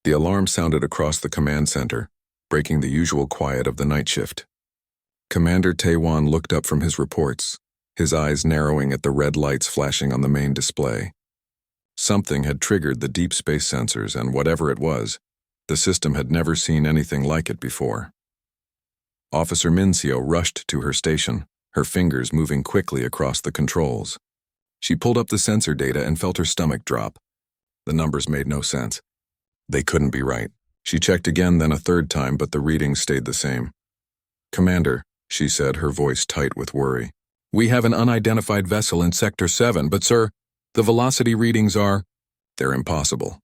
The alarm sounded across the command center, breaking the usual quiet of the night shift. Commander Taewon looked up from his reports, his eyes narrowing at the red lights flashing on the main display. Something had triggered the deep space sensors, and whatever it was, the system had never seen anything like it before. Officer Minseo rushed to her station, her fingers moving quickly across the controls. She pulled up the sensor data and felt her stomach drop. The numbers made no sense. They couldn't be right. She checked again, then a third time, but the readings stayed the same. "Commander," she said, her voice tight with worry. "We have an unidentified vessel in Sector 7, but sir, the velocity readings are—" "They're impossible."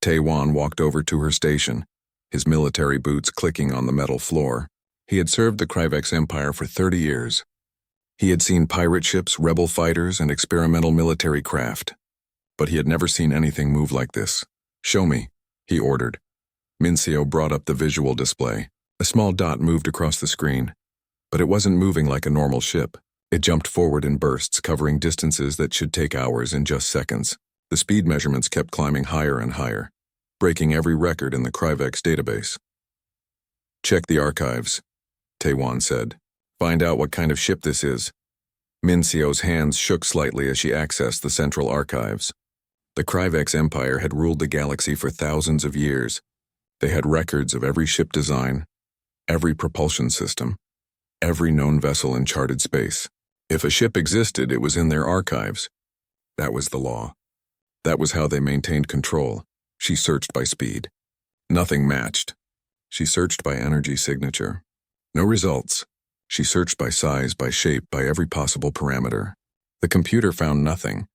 Taewon walked over to her station, his military boots clicking on the metal floor. He had served the Kryvex Empire for 30 years. He had seen pirate ships, rebel fighters, and experimental military craft. But he had never seen anything move like this. "Show me," he ordered. Minseo brought up the visual display. A small dot moved across the screen. But it wasn't moving like a normal ship. It jumped forward in bursts, covering distances that should take hours in just seconds. The speed measurements kept climbing higher and higher, breaking every record in the Kryvex database. "Check the archives," Taewon said. "Find out what kind of ship this is." Minseo's hands shook slightly as she accessed the central archives. The Kryvex Empire had ruled the galaxy for thousands of years. They had records of every ship design, every propulsion system, every known vessel in charted space. If a ship existed, it was in their archives. That was the law. That was how they maintained control. She searched by speed. Nothing matched. She searched by energy signature. No results. She searched by size, by shape, by every possible parameter. The computer found nothing.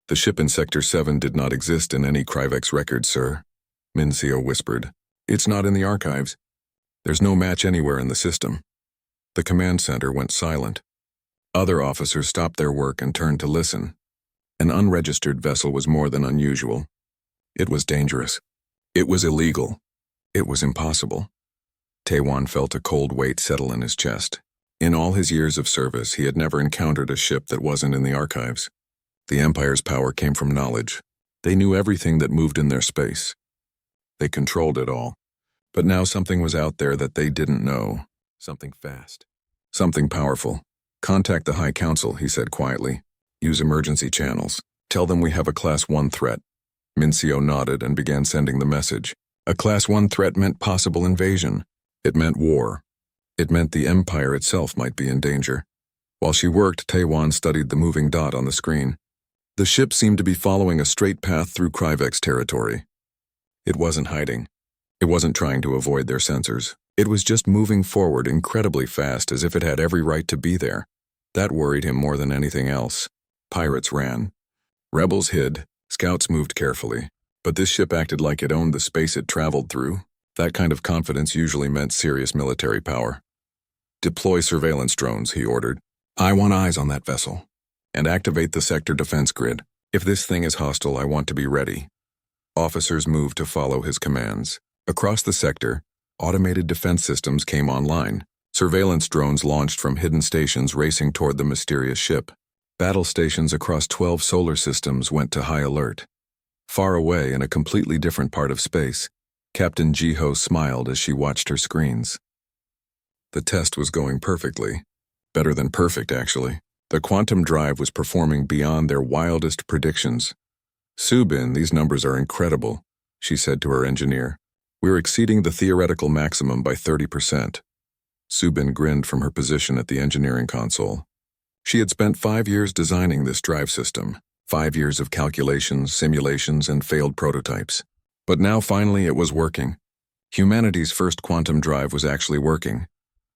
"The ship in Sector 7 did not exist in any Kryvex records, sir," Minseo whispered. "It's not in the archives. There's no match anywhere in the system." The command center went silent. Other officers stopped their work and turned to listen. An unregistered vessel was more than unusual. It was dangerous. It was illegal. It was impossible. Taewon felt a cold weight settle in his chest. In all his years of service, he had never encountered a ship that wasn't in the archives. The Empire's power came from knowledge. They knew everything that moved in their space. They controlled it all. But now something was out there that they didn't know. Something fast. Something powerful. "Contact the High Council," he said quietly. "Use emergency channels. Tell them we have a Class 1 threat." Minseo nodded and began sending the message. A Class 1 threat meant possible invasion. It meant war. It meant the Empire itself might be in danger. While she worked, Taewon studied the moving dot on the screen. The ship seemed to be following a straight path through Kryvex territory. It wasn't hiding. It wasn't trying to avoid their sensors. It was just moving forward incredibly fast, as if it had every right to be there. That worried him more than anything else. Pirates ran. Rebels hid. Scouts moved carefully. But this ship acted like it owned the space it traveled through. That kind of confidence usually meant serious military power. "Deploy surveillance drones," he ordered. "I want eyes on that vessel. And activate the sector defense grid. If this thing is hostile, I want to be ready." Officers moved to follow his commands. Across the sector, automated defense systems came online. Surveillance drones launched from hidden stations racing toward the mysterious ship. Battle stations across 12 solar systems went to high alert. Far away in a completely different part of space, Captain Jiho smiled as she watched her screens. The test was going perfectly. Better than perfect, actually. The quantum drive was performing beyond their wildest predictions. "Subin, these numbers are incredible," she said to her engineer. "We're exceeding the theoretical maximum by 30%. Subin grinned from her position at the engineering console. She had spent 5 years designing this drive system, 5 years of calculations, simulations, and failed prototypes. But now finally it was working. Humanity's first quantum drive was actually working.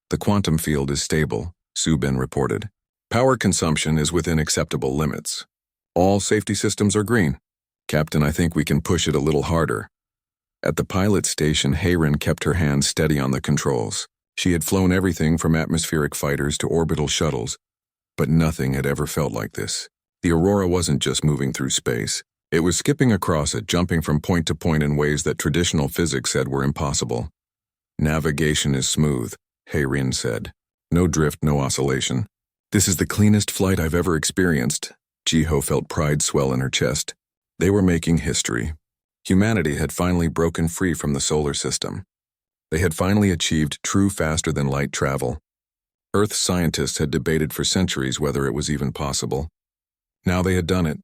"The quantum field is stable," Subin reported. "Power consumption is within acceptable limits. All safety systems are green. Captain, I think we can push it a little harder." At the pilot station, Hayrin kept her hands steady on the controls. She had flown everything from atmospheric fighters to orbital shuttles, but nothing had ever felt like this. The Aurora wasn't just moving through space. It was skipping across it, jumping from point to point in ways that traditional physics said were impossible. "Navigation is smooth," Hayrin said. "No drift, no oscillation. This is the cleanest flight I've ever experienced." Jiho felt pride swell in her chest. They were making history. Humanity had finally broken free from the solar system. They had finally achieved true faster-than-light travel. Earth scientists had debated for centuries whether it was even possible. Now they had done it.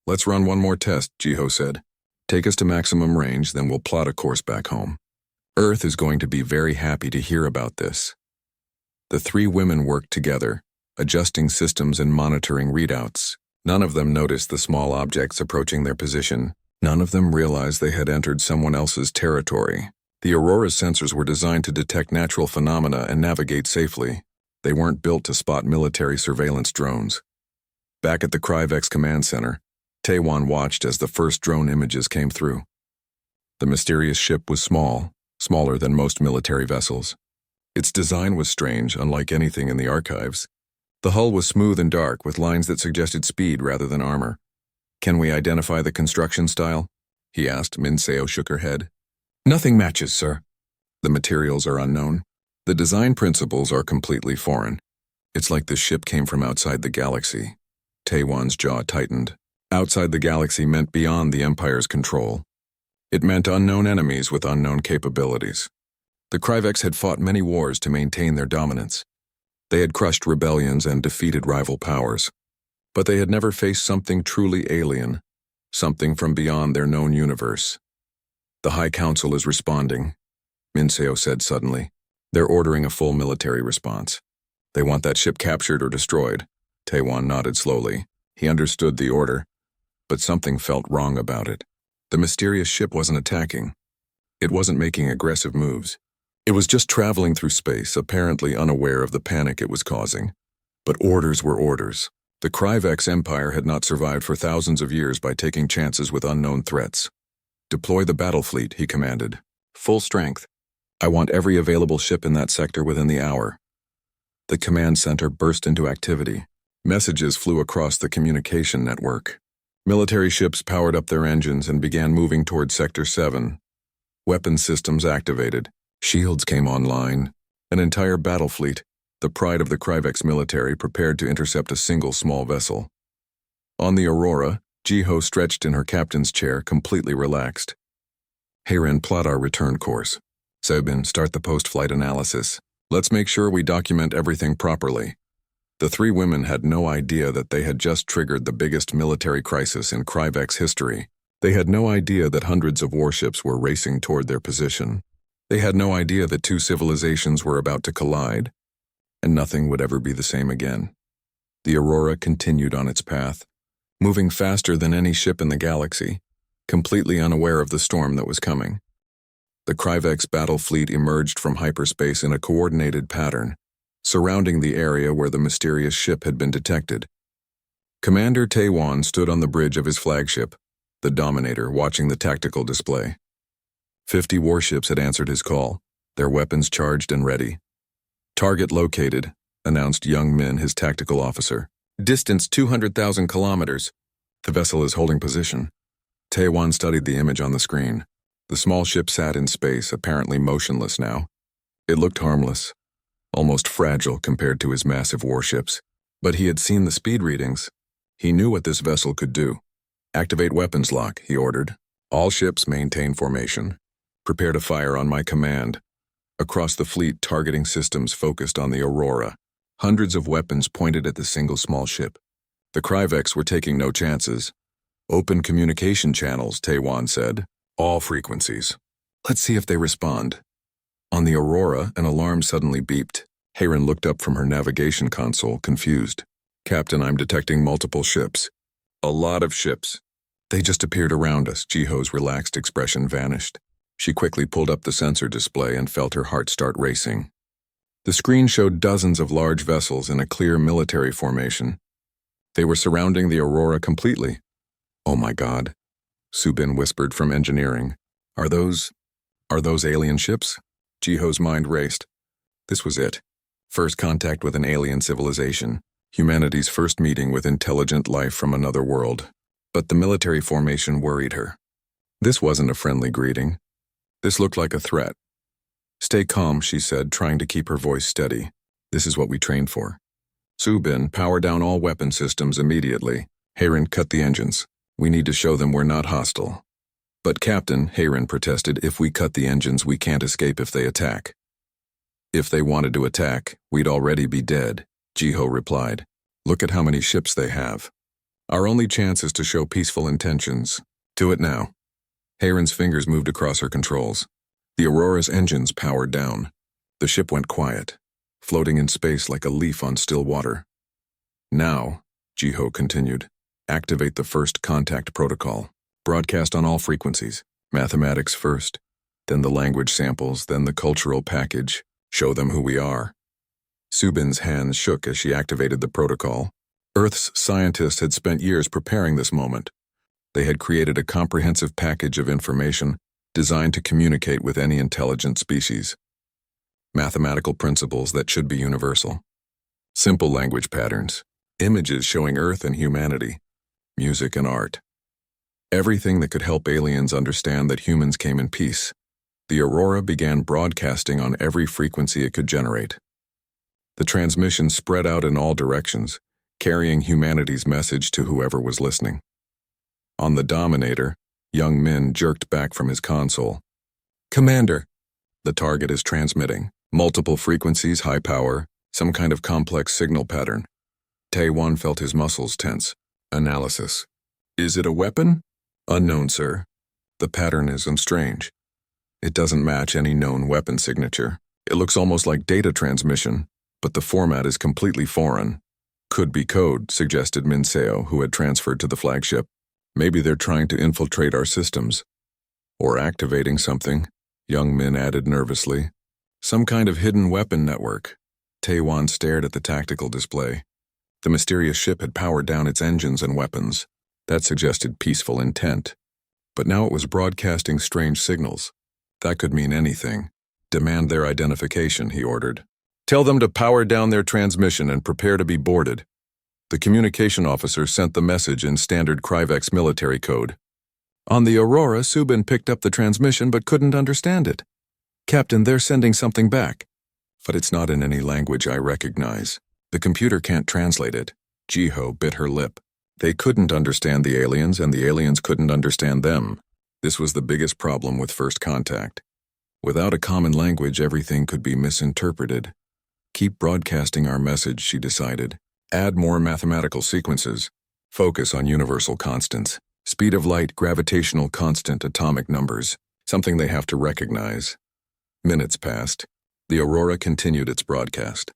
"Let's run one more test," Jiho said. "Take us to maximum range, then we'll plot a course back home. Earth is going to be very happy to hear about this." The three women worked together, adjusting systems and monitoring readouts. None of them noticed the small objects approaching their position. None of them realized they had entered someone else's territory. The Aurora's sensors were designed to detect natural phenomena and navigate safely. They weren't built to spot military surveillance drones. Back at the Kryvex command center, Taewon watched as the first drone images came through. The mysterious ship was small, smaller than most military vessels. Its design was strange, unlike anything in the archives. The hull was smooth and dark, with lines that suggested speed rather than armor. "Can we identify the construction style?" he asked. Minseo shook her head. "Nothing matches, sir. The materials are unknown. The design principles are completely foreign. It's like the ship came from outside the galaxy." Taewon's jaw tightened. Outside the galaxy meant beyond the Empire's control. It meant unknown enemies with unknown capabilities. The Kryvex had fought many wars to maintain their dominance. They had crushed rebellions and defeated rival powers. But they had never faced something truly alien, something from beyond their known universe. "The High Council is responding," Minseo said suddenly. "They're ordering a full military response. They want that ship captured or destroyed." Taewon nodded slowly. He understood the order, but something felt wrong about it. The mysterious ship wasn't attacking. It wasn't making aggressive moves. It was just traveling through space, apparently unaware of the panic it was causing. But orders were orders. The Kryvex Empire had not survived for thousands of years by taking chances with unknown threats. "Deploy the battle fleet," he commanded. "Full strength. I want every available ship in that sector within the hour." The command center burst into activity. Messages flew across the communication network. Military ships powered up their engines and began moving toward Sector 7. Weapon systems activated. Shields came online. An entire battle fleet, the pride of the Kryvex military, prepared to intercept a single small vessel. On the Aurora, Jiho stretched in her captain's chair, completely relaxed. "Heiren, plot our return course. Sebin, start the post-flight analysis. Let's make sure we document everything properly." The three women had no idea that they had just triggered the biggest military crisis in Kryvex history. They had no idea that hundreds of warships were racing toward their position. They had no idea that two civilizations were about to collide, and nothing would ever be the same again. The Aurora continued on its path, moving faster than any ship in the galaxy, completely unaware of the storm that was coming. The Kryvex battle fleet emerged from hyperspace in a coordinated pattern, surrounding the area where the mysterious ship had been detected. Commander Taewon stood on the bridge of his flagship, the Dominator, watching the tactical display. 50 warships had answered his call, their weapons charged and ready. "Target located," announced Young Min, his tactical officer. "Distance 200,000 kilometers. The vessel is holding position." Taewon studied the image on the screen. The small ship sat in space, apparently motionless now. It looked harmless, almost fragile compared to his massive warships. But he had seen the speed readings. He knew what this vessel could do. "Activate weapons lock," he ordered. "All ships maintain formation. Prepare to fire on my command." Across the fleet, targeting systems focused on the Aurora. Hundreds of weapons pointed at the single small ship. The Kryvex were taking no chances. "Open communication channels," Taewon said. "All frequencies. Let's see if they respond." On the Aurora, an alarm suddenly beeped. Heiren looked up from her navigation console, confused. "Captain, I'm detecting multiple ships." "A lot of ships." "They just appeared around us." Jiho's relaxed expression vanished. She quickly pulled up the sensor display and felt her heart start racing. The screen showed dozens of large vessels in a clear military formation. They were surrounding the Aurora completely. "Oh my God," Subin whispered from engineering. Are those alien ships?" Jiho's mind raced. This was it. First contact with an alien civilization. Humanity's first meeting with intelligent life from another world. But the military formation worried her. This wasn't a friendly greeting. This looked like a threat. "Stay calm," she said, trying to keep her voice steady. "This is what we trained for." "Subin, power down all weapon systems immediately." Heiren, cut the engines. "We need to show them we're not hostile." But Captain, Hayren protested, if we cut the engines, we can't escape if they attack. If they wanted to attack, we'd already be dead, Jiho replied. Look at how many ships they have. Our only chance is to show peaceful intentions. Do it now. Hayren's fingers moved across her controls. The Aurora's engines powered down. The ship went quiet, floating in space like a leaf on still water. Now, Jiho continued, activate the first contact protocol. Broadcast on all frequencies. Mathematics first, then the language samples, then the cultural package. Show them who we are. Subin's hands shook as she activated the protocol. Earth's scientists had spent years preparing this moment. They had created a comprehensive package of information designed to communicate with any intelligent species. Mathematical principles that should be universal. Simple language patterns. Images showing Earth and humanity. Music and art. Everything that could help aliens understand that humans came in peace. The Aurora began broadcasting on every frequency it could generate. The transmission spread out in all directions, carrying humanity's message to whoever was listening. On the Dominator, young Min jerked back from his console. Commander, the target is transmitting. Multiple frequencies, high power, some kind of complex signal pattern. Tae-Wan felt his muscles tense. Analysis. Is it a weapon? Unknown, sir. The pattern is strange. It doesn't match any known weapon signature. It looks almost like data transmission, but the format is completely foreign. Could be code, suggested Minseo, who had transferred to the flagship. Maybe they're trying to infiltrate our systems. Or activating something, young Min added nervously. Some kind of hidden weapon network. Tae-Wan stared at the tactical display. The mysterious ship had powered down its engines and weapons. That suggested peaceful intent. But now it was broadcasting strange signals. That could mean anything. Demand their identification, he ordered. Tell them to power down their transmission and prepare to be boarded. The communication officer sent the message in standard Kryvex military code. On the Aurora, Subin picked up the transmission but couldn't understand it. Captain, they're sending something back. But it's not in any language I recognize. The computer can't translate it. Jiho bit her lip. They couldn't understand the aliens, and the aliens couldn't understand them. This was the biggest problem with First Contact. Without a common language, everything could be misinterpreted. Keep broadcasting our message, she decided. Add more mathematical sequences. Focus on universal constants. Speed of light, gravitational constant, atomic numbers. Something they have to recognize. Minutes passed. The Aurora continued its broadcast.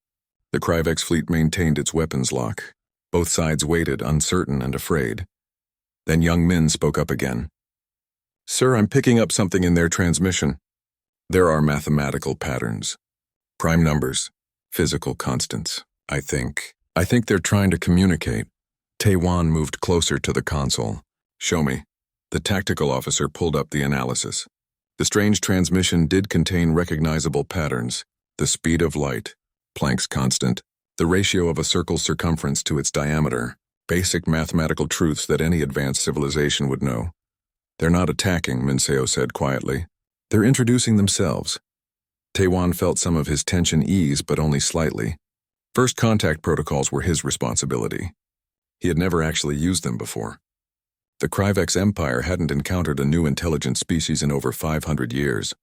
The Kryvex fleet maintained its weapons lock. Both sides waited, uncertain and afraid. Then young Min spoke up again. Sir, I'm picking up something in their transmission. There are mathematical patterns. Prime numbers. Physical constants. I think they're trying to communicate. Tae-Wan moved closer to the console. Show me. The tactical officer pulled up the analysis. The strange transmission did contain recognizable patterns. The speed of light. Planck's constant. The ratio of a circle's circumference to its diameter. Basic mathematical truths that any advanced civilization would know. They're not attacking, Minseo said quietly. They're introducing themselves. Tae-Wan felt some of his tension ease, but only slightly. First contact protocols were his responsibility. He had never actually used them before. The Kryvex Empire hadn't encountered a new intelligent species in over 500 years.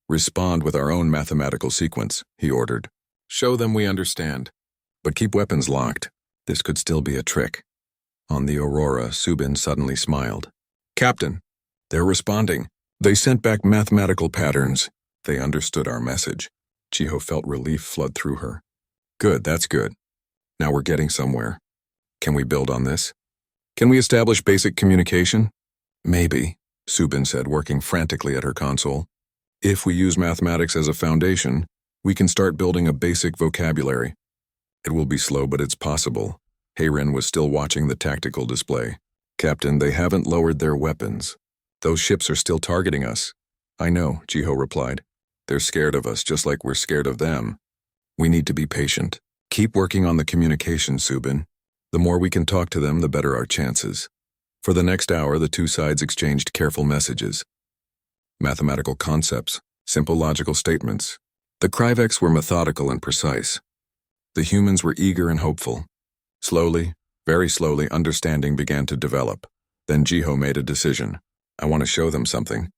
Respond with our own mathematical sequence, he ordered. Show them we understand. But keep weapons locked. This could still be a trick. On the Aurora, Subin suddenly smiled. Captain, they're responding. They sent back mathematical patterns. They understood our message. Jiho felt relief flood through her. Good, that's good. Now we're getting somewhere. Can we build on this? Can we establish basic communication? Maybe, Subin said, working frantically at her console. If we use mathematics as a foundation, we can start building a basic vocabulary. It will be slow, but it's possible. Hayren was still watching the tactical display. Captain, they haven't lowered their weapons. Those ships are still targeting us. I know, Jiho replied. They're scared of us, just like we're scared of them. We need to be patient. Keep working on the communication, Subin. The more we can talk to them, the better our chances. For the next hour, the two sides exchanged careful messages. Mathematical concepts, simple logical statements. The Kryvex were methodical and precise. The humans were eager and hopeful. Slowly, very slowly, understanding began to develop. Then Jiho made a decision. I want to show them something.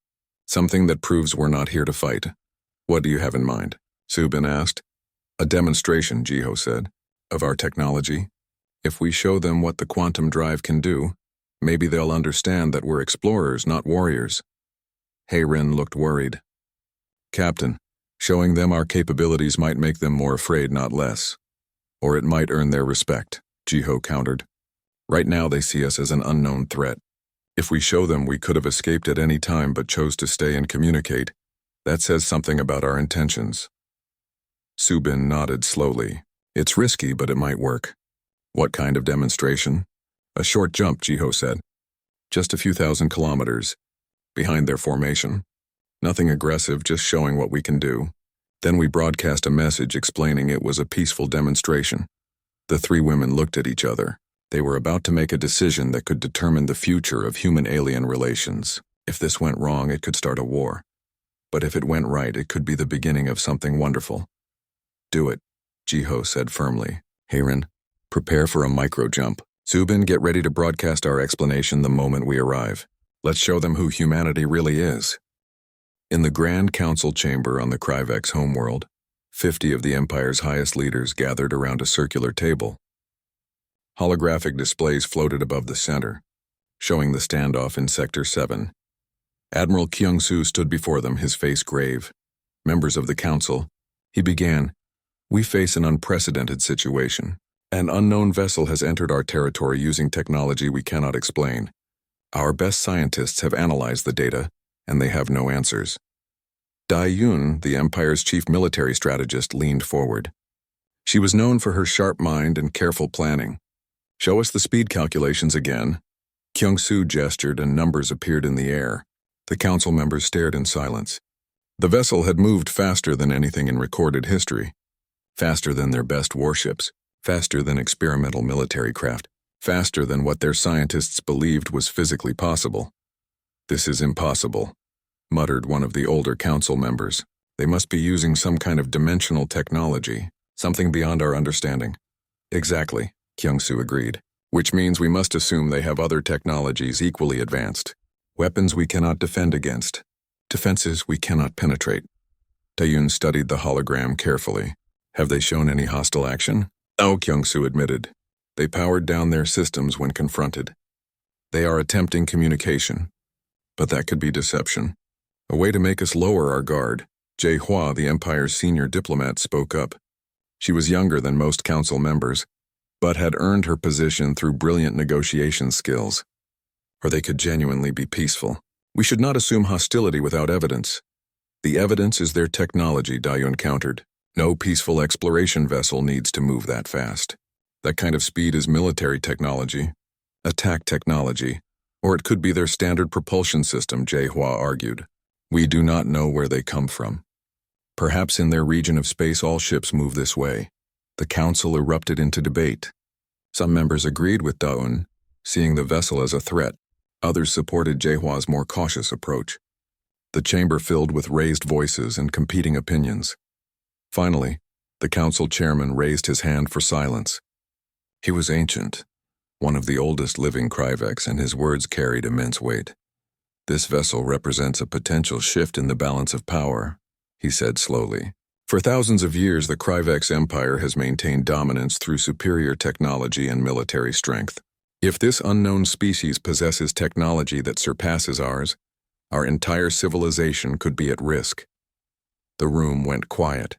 Something that proves we're not here to fight. What do you have in mind? Subin asked. A demonstration, Jiho said, of our technology. If we show them what the quantum drive can do, maybe they'll understand that we're explorers, not warriors. Heirin looked worried. Captain, showing them our capabilities might make them more afraid, not less. Or it might earn their respect, Jiho countered. Right now they see us as an unknown threat. If we show them we could have escaped at any time but chose to stay and communicate, that says something about our intentions. Subin nodded slowly. It's risky, but it might work. What kind of demonstration? A short jump, Jiho said. Just a few thousand kilometers. Behind their formation. Nothing aggressive, just showing what we can do. Then we broadcast a message explaining it was a peaceful demonstration. The three women looked at each other. They were about to make a decision that could determine the future of human-alien relations. If this went wrong, it could start a war. But if it went right, it could be the beginning of something wonderful. Do it, Jiho said firmly. Heirin, prepare for a micro-jump. Subin, get ready to broadcast our explanation the moment we arrive. Let's show them who humanity really is. In the Grand Council chamber on the Kryvex homeworld, 50 of the Empire's highest leaders gathered around a circular table. Holographic displays floated above the center, showing the standoff in Sector 7. Admiral Kyung-soo stood before them, his face grave. Members of the council, he began, we face an unprecedented situation. An unknown vessel has entered our territory using technology we cannot explain. Our best scientists have analyzed the data, and they have no answers. Dai Yun, the Empire's chief military strategist, leaned forward. She was known for her sharp mind and careful planning. Show us the speed calculations again. Kyung-soo gestured and numbers appeared in the air. The council members stared in silence. The vessel had moved faster than anything in recorded history. Faster than their best warships. Faster than experimental military craft. Faster than what their scientists believed was physically possible. This is impossible, muttered one of the older council members. They must be using some kind of dimensional technology, something beyond our understanding. Exactly, Kyung-soo agreed, which means we must assume they have other technologies equally advanced. Weapons we cannot defend against. Defenses we cannot penetrate. Taeyun studied the hologram carefully. Have they shown any hostile action? No, Kyung-soo admitted. They powered down their systems when confronted. They are attempting communication. But that could be deception. A way to make us lower our guard. Jae Hwa, the Empire's senior diplomat, spoke up. She was younger than most council members, but had earned her position through brilliant negotiation skills. Or they could genuinely be peaceful. We should not assume hostility without evidence. The evidence is their technology, Dayun countered. No peaceful exploration vessel needs to move that fast. That kind of speed is military technology, attack technology, or it could be their standard propulsion system, Jae Hwa argued. We do not know where they come from. Perhaps in their region of space all ships move this way. The council erupted into debate. Some members agreed with Daun, seeing the vessel as a threat. Others supported Jae Hwa's more cautious approach. The chamber filled with raised voices and competing opinions. Finally, the council chairman raised his hand for silence. He was ancient, one of the oldest living Kryvex, and his words carried immense weight. This vessel represents a potential shift in the balance of power, he said slowly. For thousands of years, the Kryvex Empire has maintained dominance through superior technology and military strength. If this unknown species possesses technology that surpasses ours, our entire civilization could be at risk. The room went quiet.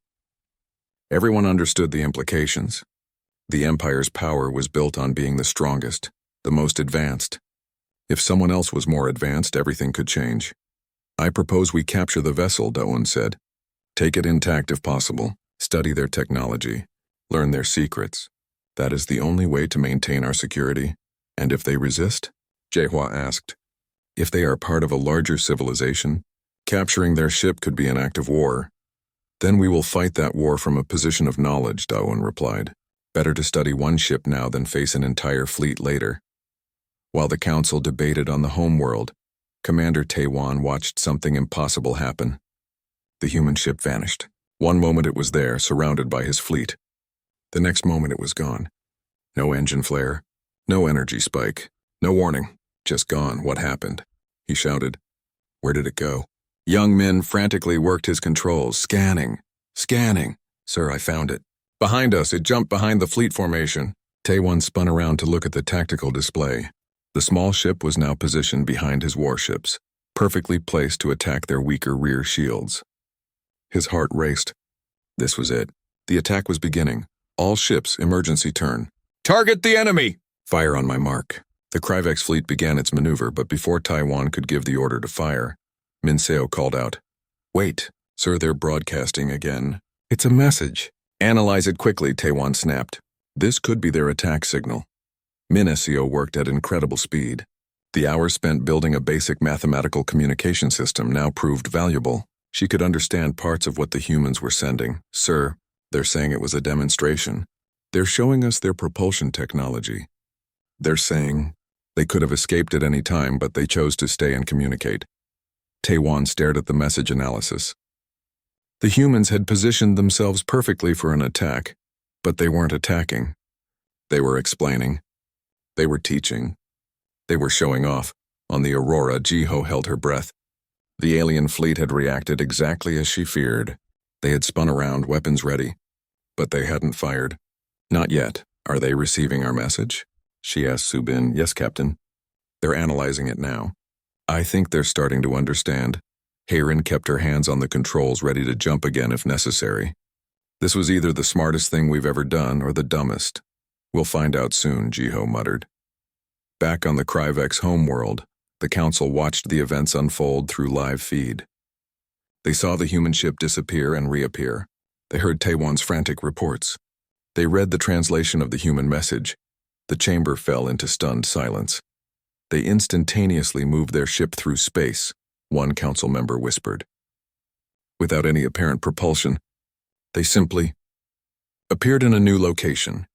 Everyone understood the implications. The Empire's power was built on being the strongest, the most advanced. If someone else was more advanced, everything could change. I propose we capture the vessel, Daun said. Take it intact if possible. Study their technology. Learn their secrets. That is the only way to maintain our security. And if they resist? Jae Hwa asked. If they are part of a larger civilization, capturing their ship could be an act of war. Then we will fight that war from a position of knowledge, Daun replied. Better to study one ship now than face an entire fleet later. While the council debated on the homeworld, Commander Taewon watched something impossible happen. The human ship vanished. One moment it was there, surrounded by his fleet. The next moment it was gone. No engine flare, no energy spike, no warning, just gone. What happened? he shouted. Where did it go? Young Min frantically worked his controls, scanning. Sir, I found it. Behind us, it jumped behind the fleet formation. Taewon spun around to look at the tactical display. The small ship was now positioned behind his warships, perfectly placed to attack their weaker rear shields. His heart raced. This was it. The attack was beginning. All ships, emergency turn. Target the enemy! Fire on my mark. The Kryvex fleet began its maneuver, but before Taiwan could give the order to fire, Min Seo called out, Wait, sir, they're broadcasting again. It's a message. Analyze it quickly, Taiwan snapped. This could be their attack signal. Min Seo worked at incredible speed. The hours spent building a basic mathematical communication system now proved valuable. She could understand parts of what the humans were sending. Sir, they're saying it was a demonstration. They're showing us their propulsion technology. They're saying they could have escaped at any time, but they chose to stay and communicate. Taewon stared at the message analysis. The humans had positioned themselves perfectly for an attack, but they weren't attacking. They were explaining. They were teaching. They were showing off. On the Aurora, Jiho held her breath. The alien fleet had reacted exactly as she feared. They had spun around, weapons ready. But they hadn't fired. Not yet. Are they receiving our message? She asked Subin. Yes, Captain. They're analyzing it now. I think they're starting to understand. Heirin kept her hands on the controls, ready to jump again if necessary. This was either the smartest thing we've ever done or the dumbest. We'll find out soon, Jiho muttered. Back on the Kryvex homeworld, the council watched the events unfold through live feed. They saw the human ship disappear and reappear. They heard Taewon's frantic reports. They read the translation of the human message. The chamber fell into stunned silence. They instantaneously moved their ship through space, one council member whispered. Without any apparent propulsion, they simply appeared in a new location.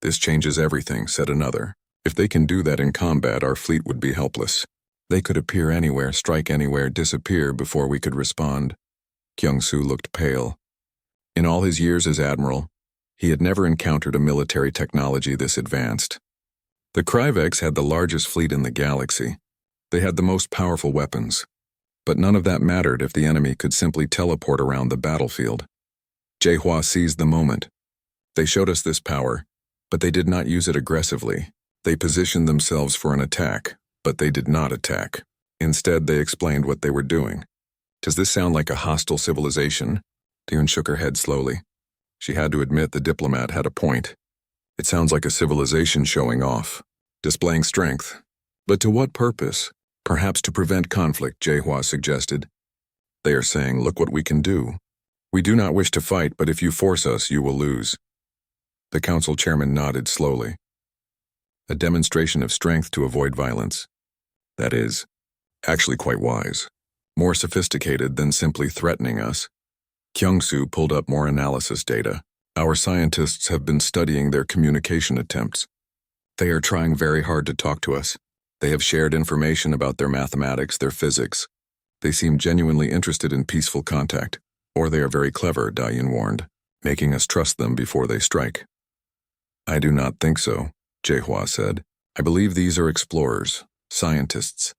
This changes everything, said another. If they can do that in combat, our fleet would be helpless. They could appear anywhere, strike anywhere, disappear before we could respond. Kyung-soo looked pale. In all his years as admiral, he had never encountered a military technology this advanced. The Kryvex had the largest fleet in the galaxy. They had the most powerful weapons. But none of that mattered if the enemy could simply teleport around the battlefield. Jaehua seized the moment. They showed us this power, but they did not use it aggressively. They positioned themselves for an attack, but they did not attack. Instead, they explained what they were doing. Does this sound like a hostile civilization? Deun shook her head slowly. She had to admit the diplomat had a point. It sounds like a civilization showing off, displaying strength. But to what purpose? Perhaps to prevent conflict, Jaehua suggested. They are saying, look what we can do. We do not wish to fight, but if you force us, you will lose. The council chairman nodded slowly. A demonstration of strength to avoid violence. That is, actually quite wise. More sophisticated than simply threatening us. Kyung-soo pulled up more analysis data. Our scientists have been studying their communication attempts. They are trying very hard to talk to us. They have shared information about their mathematics, their physics. They seem genuinely interested in peaceful contact. Or they are very clever, Dayan warned, making us trust them before they strike. I do not think so, Jaehua said. I believe these are explorers, scientists.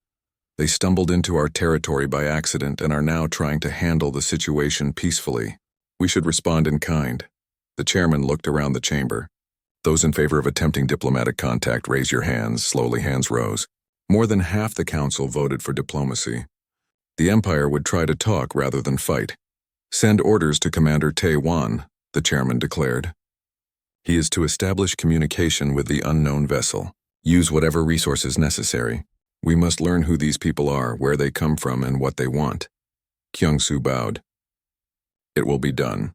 They stumbled into our territory by accident and are now trying to handle the situation peacefully. We should respond in kind. The chairman looked around the chamber. Those in favor of attempting diplomatic contact, raise your hands. Slowly, hands rose. More than half the council voted for diplomacy. The Empire would try to talk rather than fight. Send orders to Commander Taewon, the chairman declared. He is to establish communication with the unknown vessel. Use whatever resources necessary. We must learn who these people are, where they come from, and what they want. Kyung-soo bowed. It will be done.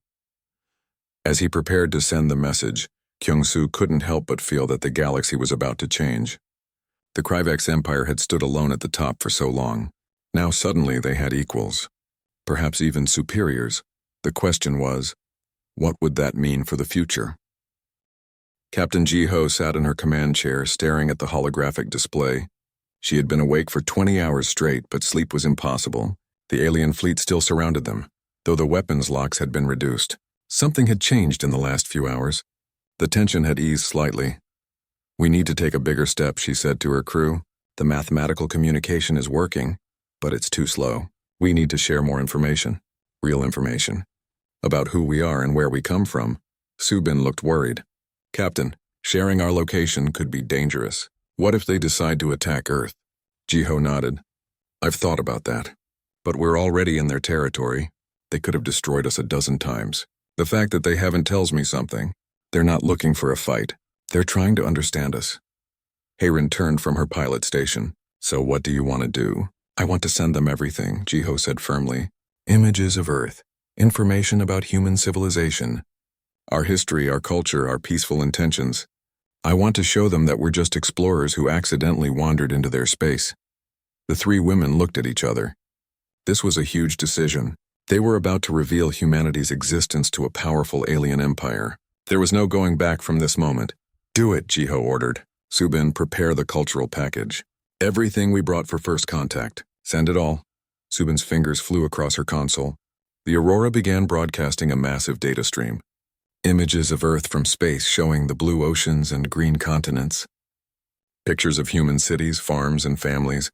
As he prepared to send the message, Kyung-soo couldn't help but feel that the galaxy was about to change. The Kryvex Empire had stood alone at the top for so long. Now suddenly they had equals, perhaps even superiors. The question was, what would that mean for the future? Captain Jiho sat in her command chair, staring at the holographic display. She had been awake for 20 hours straight, but sleep was impossible. The alien fleet still surrounded them, though the weapons locks had been reduced. Something had changed in the last few hours. The tension had eased slightly. We need to take a bigger step, she said to her crew. The mathematical communication is working. But it's too slow. We need to share more information. Real information. About who we are and where we come from. Subin looked worried. Captain, sharing our location could be dangerous. What if they decide to attack Earth? Jiho nodded. I've thought about that. But we're already in their territory. They could have destroyed us a dozen times. The fact that they haven't tells me something. They're not looking for a fight. They're trying to understand us. Hayren turned from her pilot station. So what do you want to do? I want to send them everything, Jiho said firmly. Images of Earth. Information about human civilization. Our history, our culture, our peaceful intentions. I want to show them that we're just explorers who accidentally wandered into their space. The three women looked at each other. This was a huge decision. They were about to reveal humanity's existence to a powerful alien empire. There was no going back from this moment. Do it, Jiho ordered. Subin, prepare the cultural package. Everything we brought for first contact. Send it all. Subin's fingers flew across her console. The Aurora began broadcasting a massive data stream. Images of Earth from space showing the blue oceans and green continents. Pictures of human cities, farms, and families.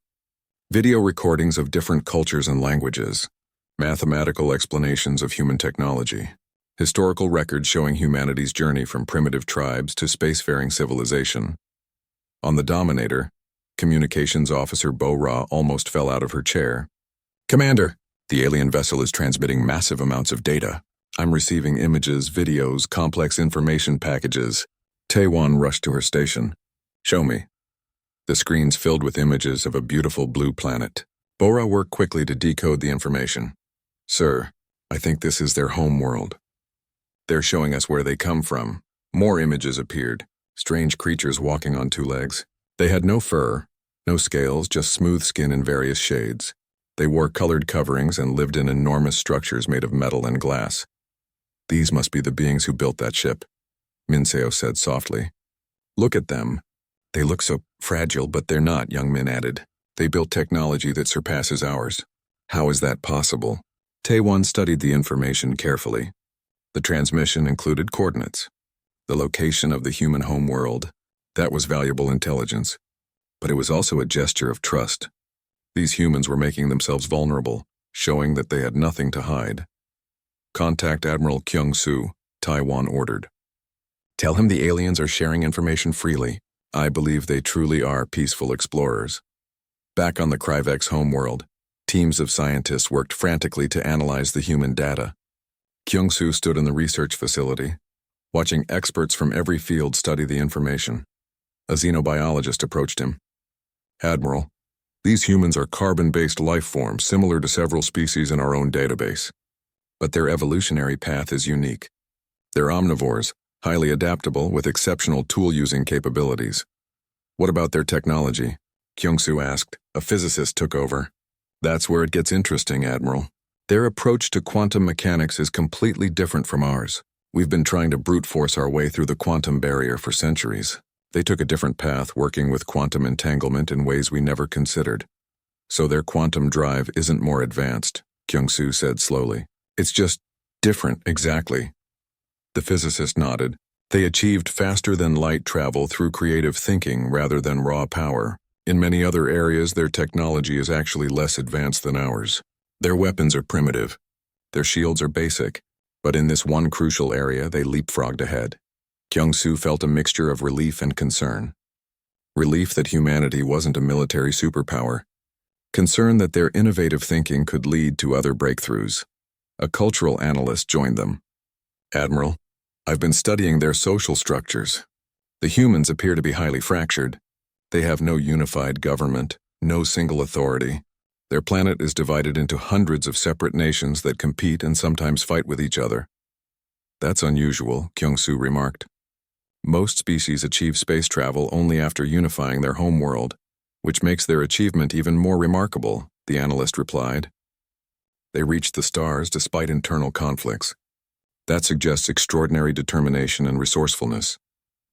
Video recordings of different cultures and languages. Mathematical explanations of human technology. Historical records showing humanity's journey from primitive tribes to spacefaring civilization. On the Dominator, Communications Officer Bo-Ra almost fell out of her chair. Commander, the alien vessel is transmitting massive amounts of data. I'm receiving images, videos, complex information packages. Taewon rushed to her station. Show me. The screens filled with images of a beautiful blue planet. Bo-Ra worked quickly to decode the information. Sir, I think this is their home world. They're showing us where they come from. More images appeared. Strange creatures walking on two legs. They had no fur, no scales, just smooth skin in various shades. They wore colored coverings and lived in enormous structures made of metal and glass. These must be the beings who built that ship, Minseo said softly. Look at them. They look so fragile, but they're not, Young Min added. They built technology that surpasses ours. How is that possible? Taewon studied the information carefully. The transmission included coordinates. The location of the human home world. That was valuable intelligence. But it was also a gesture of trust. These humans were making themselves vulnerable, showing that they had nothing to hide. Contact Admiral Kyung-soo, Taewon ordered. Tell him the aliens are sharing information freely. I believe they truly are peaceful explorers. Back on the Kryvex homeworld, teams of scientists worked frantically to analyze the human data. Kyung-soo stood in the research facility, watching experts from every field study the information. A xenobiologist approached him. Admiral, these humans are carbon-based life forms similar to several species in our own database. But their evolutionary path is unique. They're omnivores, highly adaptable with exceptional tool-using capabilities. What about their technology? Kyung-soo asked. A physicist took over. That's where it gets interesting, Admiral. Their approach to quantum mechanics is completely different from ours. We've been trying to brute force our way through the quantum barrier for centuries. They took a different path, working with quantum entanglement in ways we never considered. So their quantum drive isn't more advanced, Kyung-soo said slowly. It's just different, exactly. The physicist nodded. They achieved faster-than-light travel through creative thinking rather than raw power. In many other areas, their technology is actually less advanced than ours. Their weapons are primitive. Their shields are basic. But in this one crucial area, they leapfrogged ahead. Kyung-soo felt a mixture of relief and concern. Relief that humanity wasn't a military superpower. Concern that their innovative thinking could lead to other breakthroughs. A cultural analyst joined them. Admiral, I've been studying their social structures. The humans appear to be highly fractured. They have no unified government, no single authority. Their planet is divided into hundreds of separate nations that compete and sometimes fight with each other. That's unusual, Kyung-soo remarked. Most species achieve space travel only after unifying their homeworld, which makes their achievement even more remarkable, the analyst replied. They reached the stars despite internal conflicts. That suggests extraordinary determination and resourcefulness.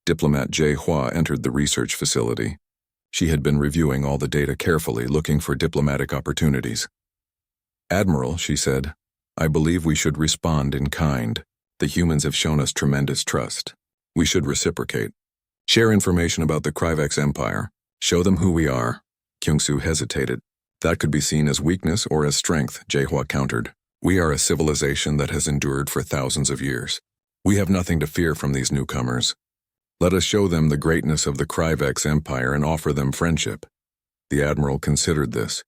Diplomat Jae Hwa entered the research facility. She had been reviewing all the data carefully, looking for diplomatic opportunities. Admiral, she said, I believe we should respond in kind. The humans have shown us tremendous trust. We should reciprocate. Share information about the Kryvex Empire. Show them who we are. Kyung-soo hesitated. That could be seen as weakness or as strength, Jaehua countered. We are a civilization that has endured for thousands of years. We have nothing to fear from these newcomers. Let us show them the greatness of the Kryvex Empire and offer them friendship. The Admiral considered this.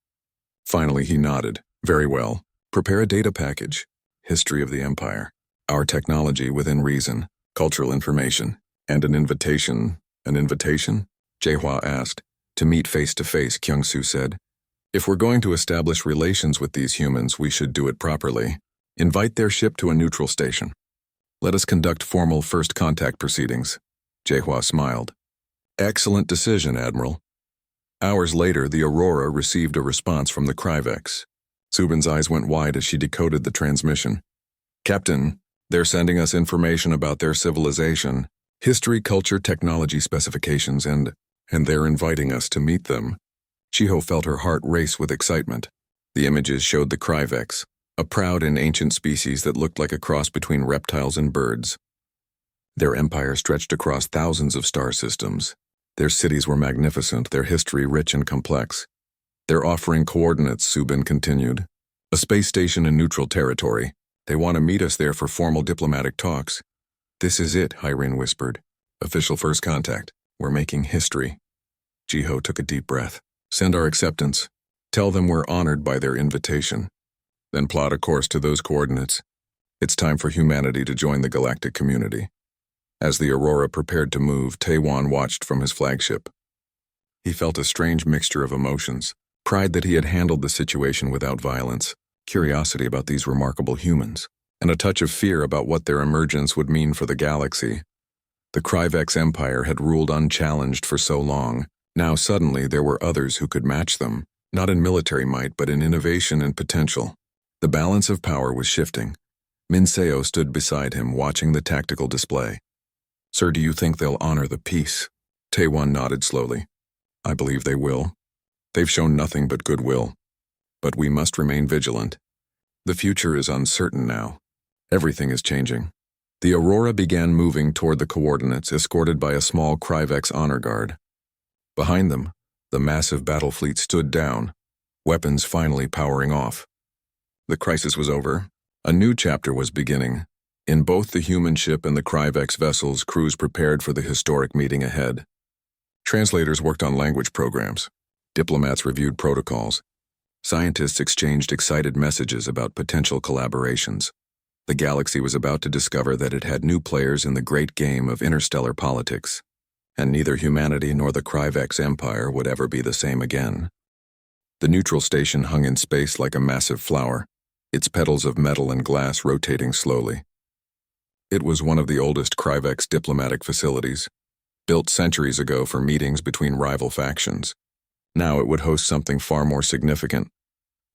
Finally, he nodded. Very well. Prepare a data package. History of the Empire. Our technology within reason. Cultural information. And an invitation. An invitation? Jaehua asked. To meet face-to-face, Kyung-Soo said. If we're going to establish relations with these humans, we should do it properly. Invite their ship to a neutral station. Let us conduct formal first contact proceedings. Jaehua smiled. Excellent decision, Admiral. Hours later, the Aurora received a response from the Kryvex. Subin's eyes went wide as she decoded the transmission. Captain, they're sending us information about their civilization, history, culture, technology specifications, and they're inviting us to meet them. Chiho felt her heart race with excitement. The images showed the Kryvex, a proud and ancient species that looked like a cross between reptiles and birds. Their empire stretched across thousands of star systems. Their cities were magnificent, their history rich and complex. They're offering coordinates, Subin continued. A space station in neutral territory. They want to meet us there for formal diplomatic talks. This is it, Hyrin whispered. Official first contact. We're making history. Jiho took a deep breath. Send our acceptance. Tell them we're honored by their invitation. Then plot a course to those coordinates. It's time for humanity to join the galactic community. As the Aurora prepared to move, Taewon watched from his flagship. He felt a strange mixture of emotions. Pride that he had handled the situation without violence, curiosity about these remarkable humans, and a touch of fear about what their emergence would mean for the galaxy. The Kryvex Empire had ruled unchallenged for so long. Now suddenly there were others who could match them, not in military might but in innovation and potential. The balance of power was shifting. Min Seo stood beside him, watching the tactical display. Sir, do you think they'll honor the peace? Taewon nodded slowly. I believe they will. They've shown nothing but goodwill. But we must remain vigilant. The future is uncertain now. Everything is changing. The Aurora began moving toward the coordinates, escorted by a small Kryvex honor guard. Behind them, the massive battle fleet stood down, weapons finally powering off. The crisis was over. A new chapter was beginning. In both the human ship and the Kryvex vessels, crews prepared for the historic meeting ahead. Translators worked on language programs. Diplomats reviewed protocols. Scientists exchanged excited messages about potential collaborations. The galaxy was about to discover that it had new players in the great game of interstellar politics. And neither humanity nor the Kryvex Empire would ever be the same again. The neutral station hung in space like a massive flower, its petals of metal and glass rotating slowly. It was one of the oldest Kryvex diplomatic facilities, built centuries ago for meetings between rival factions. Now it would host something far more significant.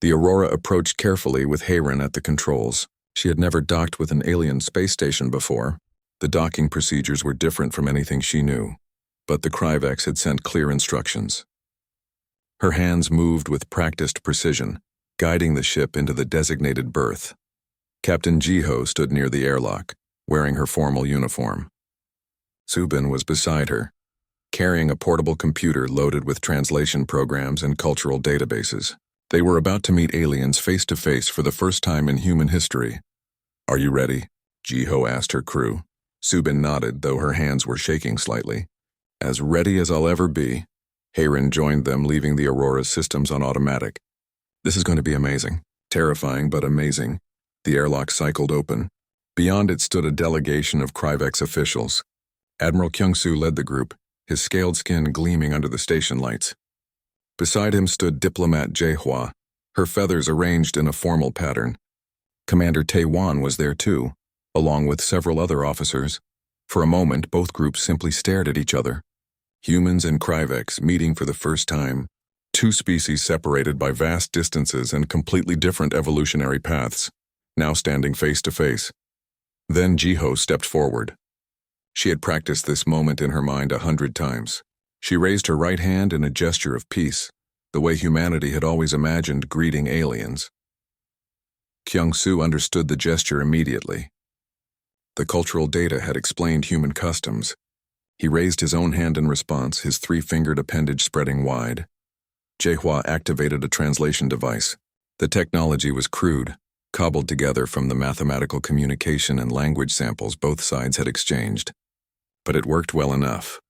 The Aurora approached carefully with Hayren at the controls. She had never docked with an alien space station before. The docking procedures were different from anything she knew. But the Kryvex had sent clear instructions. Her hands moved with practiced precision, guiding the ship into the designated berth. Captain Jiho stood near the airlock, wearing her formal uniform. Subin was beside her, carrying a portable computer loaded with translation programs and cultural databases. They were about to meet aliens face-to-face for the first time in human history. Are you ready? Jiho asked her crew. Subin nodded, though her hands were shaking slightly. As ready as I'll ever be. Hayren joined them, leaving the Aurora's systems on automatic. This is going to be amazing. Terrifying, but amazing. The airlock cycled open. Beyond it stood a delegation of Kryvex officials. Admiral Kyung-Soo led the group, his scaled skin gleaming under the station lights. Beside him stood diplomat Jaehua, her feathers arranged in a formal pattern. Commander Taewon was there too, along with several other officers. For a moment, both groups simply stared at each other. Humans and Kryvex meeting for the first time, two species separated by vast distances and completely different evolutionary paths, now standing face to face. Then Jiho stepped forward. She had practiced this moment in her mind 100 times. She raised her right hand in a gesture of peace, the way humanity had always imagined greeting aliens. Kyung-Soo understood the gesture immediately. The cultural data had explained human customs. He raised his own hand in response, his three-fingered appendage spreading wide. HFY activated a translation device. The technology was crude, cobbled together from the mathematical communication and language samples both sides had exchanged. But it worked well enough.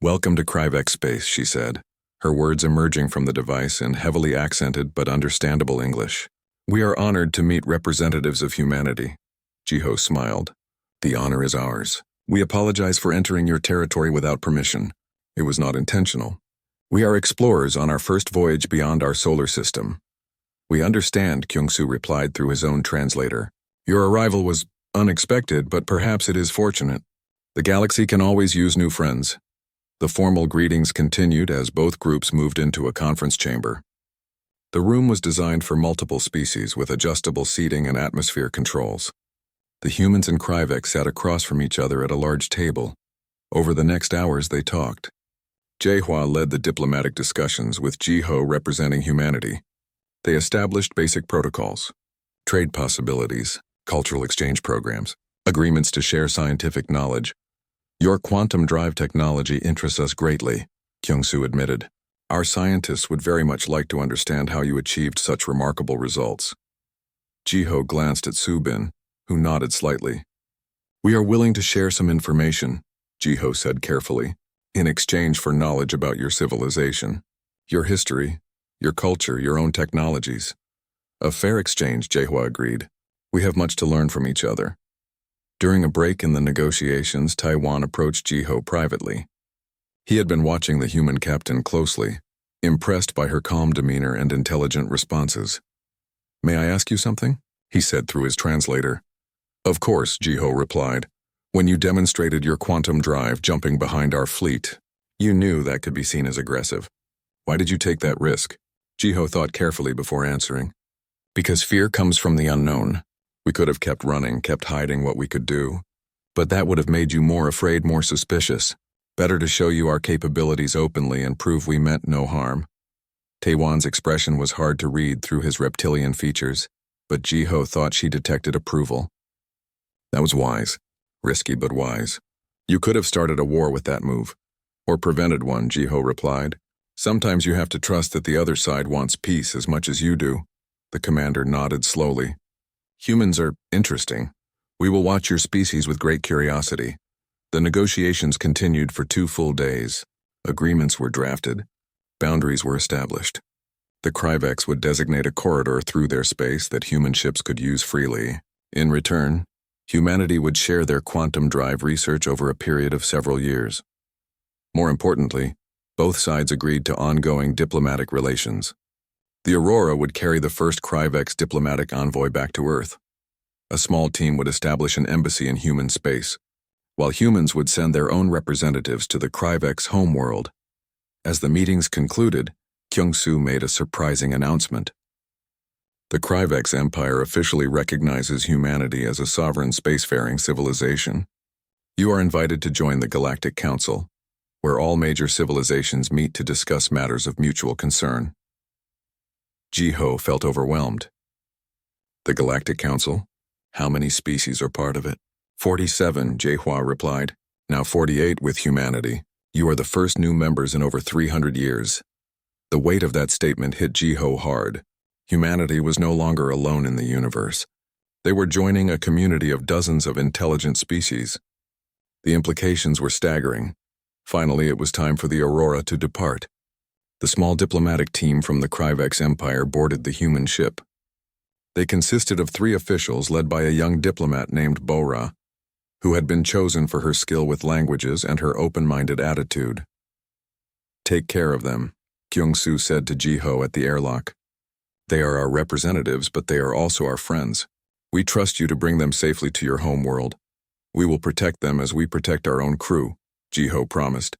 "Welcome to Kryvex space," she said, her words emerging from the device in heavily accented but understandable English. "We are honored to meet representatives of humanity." Jiho smiled. "The honor is ours. We apologize for entering your territory without permission. It was not intentional. We are explorers on our first voyage beyond our solar system." "We understand," Kyung-soo replied through his own translator. "Your arrival was unexpected, but perhaps it is fortunate. The galaxy can always use new friends." The formal greetings continued as both groups moved into a conference chamber. The room was designed for multiple species with adjustable seating and atmosphere controls. The humans and Kryvex sat across from each other at a large table. Over the next hours they talked. Jaehwa led the diplomatic discussions with Jiho representing humanity. They established basic protocols, trade possibilities, cultural exchange programs, agreements to share scientific knowledge. "Your quantum drive technology interests us greatly," Kyung-soo admitted. "Our scientists would very much like to understand how you achieved such remarkable results." Jiho glanced at Subin, who nodded slightly. "We are willing to share some information," Jiho said carefully, "in exchange for knowledge about your civilization, your history, your culture, your own technologies." "A fair exchange," Jaehwa agreed. "We have much to learn from each other." During a break in the negotiations, Taiwan approached Jiho privately. He had been watching the human captain closely, impressed by her calm demeanor and intelligent responses. "May I ask you something?" he said through his translator. "Of course," Jiho replied. "When you demonstrated your quantum drive jumping behind our fleet, you knew that could be seen as aggressive. Why did you take that risk?" Jiho thought carefully before answering. "Because fear comes from the unknown. We could have kept running, kept hiding what we could do. But that would have made you more afraid, more suspicious. Better to show you our capabilities openly and prove we meant no harm." Taewan's expression was hard to read through his reptilian features, but Jiho thought she detected approval. "That was wise. Risky but wise. You could have started a war with that move. Or prevented one," Jiho replied. "Sometimes you have to trust that the other side wants peace as much as you do." The commander nodded slowly. "Humans are interesting. We will watch your species with great curiosity." The negotiations continued for 2 full days. Agreements were drafted. Boundaries were established. The Kryvex would designate a corridor through their space that human ships could use freely. In return, humanity would share their quantum drive research over a period of several years. More importantly, both sides agreed to ongoing diplomatic relations. The Aurora would carry the first Kryvex diplomatic envoy back to Earth. A small team would establish an embassy in human space, while humans would send their own representatives to the Kryvex homeworld. As the meetings concluded, Kyung-soo made a surprising announcement. "The Kryvex Empire officially recognizes humanity as a sovereign spacefaring civilization. You are invited to join the Galactic Council, where all major civilizations meet to discuss matters of mutual concern." Jiho felt overwhelmed. "The Galactic Council? How many species are part of it?" 47, Jaehwa replied. "Now 48 with humanity. You are the first new members in over 300 years." The weight of that statement hit Jiho hard. Humanity was no longer alone in the universe. They were joining a community of dozens of intelligent species. The implications were staggering. Finally, it was time for the Aurora to depart. The small diplomatic team from the Kryvex Empire boarded the human ship. They consisted of 3 officials led by a young diplomat named Bora, who had been chosen for her skill with languages and her open-minded attitude. "Take care of them," Kyung-soo said to Jiho at the airlock. "They are our representatives, but they are also our friends. We trust you to bring them safely to your home world. We will protect them as we protect our own crew," Jiho promised.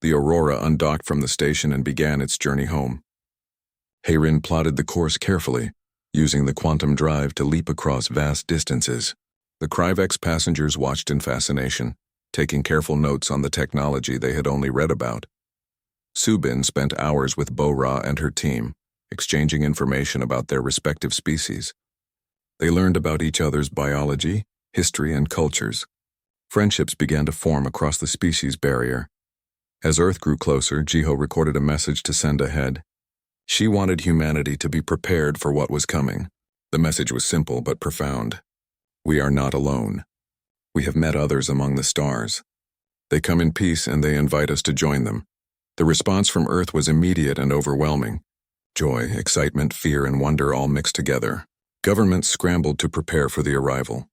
The Aurora undocked from the station and began its journey home. Heirin plotted the course carefully, using the quantum drive to leap across vast distances. The Kryvex passengers watched in fascination, taking careful notes on the technology they had only read about. Subin spent hours with Bo-Ra and her team, exchanging information about their respective species. They learned about each other's biology, history, and cultures. Friendships began to form across the species barrier. As Earth grew closer, Jiho recorded a message to send ahead. She wanted humanity to be prepared for what was coming. The message was simple but profound. We are not alone. We have met others among the stars. They come in peace and they invite us to join them. The response from Earth was immediate and overwhelming. Joy, excitement, fear, and wonder all mixed together. Governments scrambled to prepare for the arrival.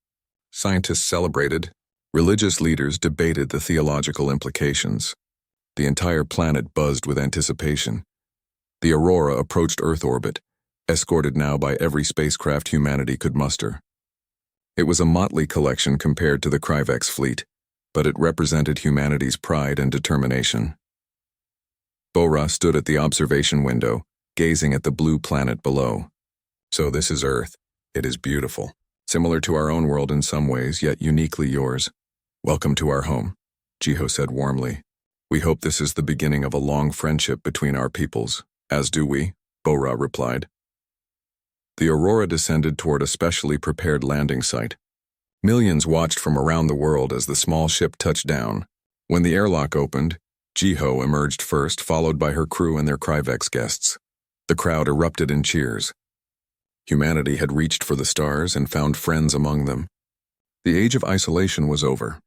Scientists celebrated. Religious leaders debated the theological implications. The entire planet buzzed with anticipation. The Aurora approached Earth orbit, escorted now by every spacecraft humanity could muster. It was a motley collection compared to the Kryvex fleet, but it represented humanity's pride and determination. Bora stood at the observation window, gazing at the blue planet below. So this is Earth. It is beautiful. Similar to our own world in some ways, yet uniquely yours. Welcome to our home, Jiho said warmly. We hope this is the beginning of a long friendship between our peoples. As do we, Bora replied. The Aurora descended toward a specially prepared landing site. Millions watched from around the world as the small ship touched down. When the airlock opened, Jiho emerged first, followed by her crew and their Kryvex guests. The crowd erupted in cheers. Humanity had reached for the stars and found friends among them. The age of isolation was over.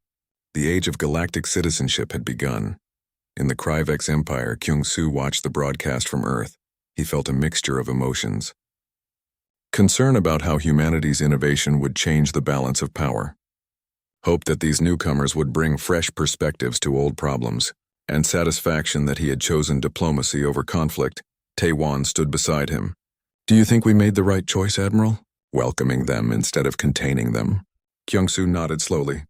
The age of galactic citizenship had begun. In the Kryvex Empire, Kyung-soo watched the broadcast from Earth. He felt a mixture of emotions. Concern about how humanity's innovation would change the balance of power. Hope that these newcomers would bring fresh perspectives to old problems, and satisfaction that he had chosen diplomacy over conflict. Taewon stood beside him. Do you think we made the right choice, Admiral? Welcoming them instead of containing them. Kyung-soo nodded slowly.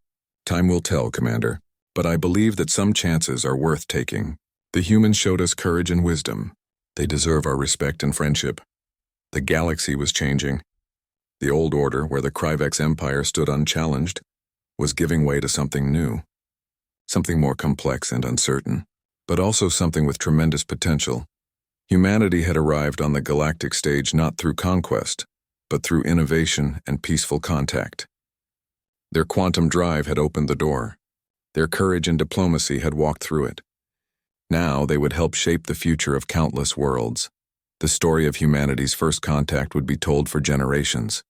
Time will tell, Commander, but I believe that some chances are worth taking. The humans showed us courage and wisdom. They deserve our respect and friendship. The galaxy was changing. The old order, where the Kryvex Empire stood unchallenged, was giving way to something new. Something more complex and uncertain, but also something with tremendous potential. Humanity had arrived on the galactic stage not through conquest, but through innovation and peaceful contact. Their quantum drive had opened the door. Their courage and diplomacy had walked through it. Now they would help shape the future of countless worlds. The story of humanity's first contact would be told for generations.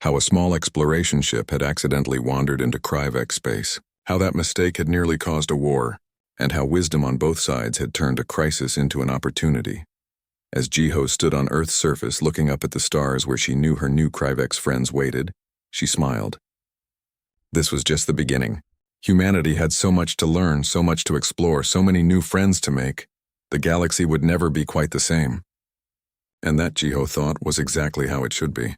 How a small exploration ship had accidentally wandered into Kryvex space. How that mistake had nearly caused a war, and how wisdom on both sides had turned a crisis into an opportunity. As Jiho stood on Earth's surface looking up at the stars where she knew her new Kryvex friends waited, she smiled. This was just the beginning. Humanity had so much to learn, so much to explore, so many new friends to make. The galaxy would never be quite the same. And that, Jiho thought, was exactly how it should be.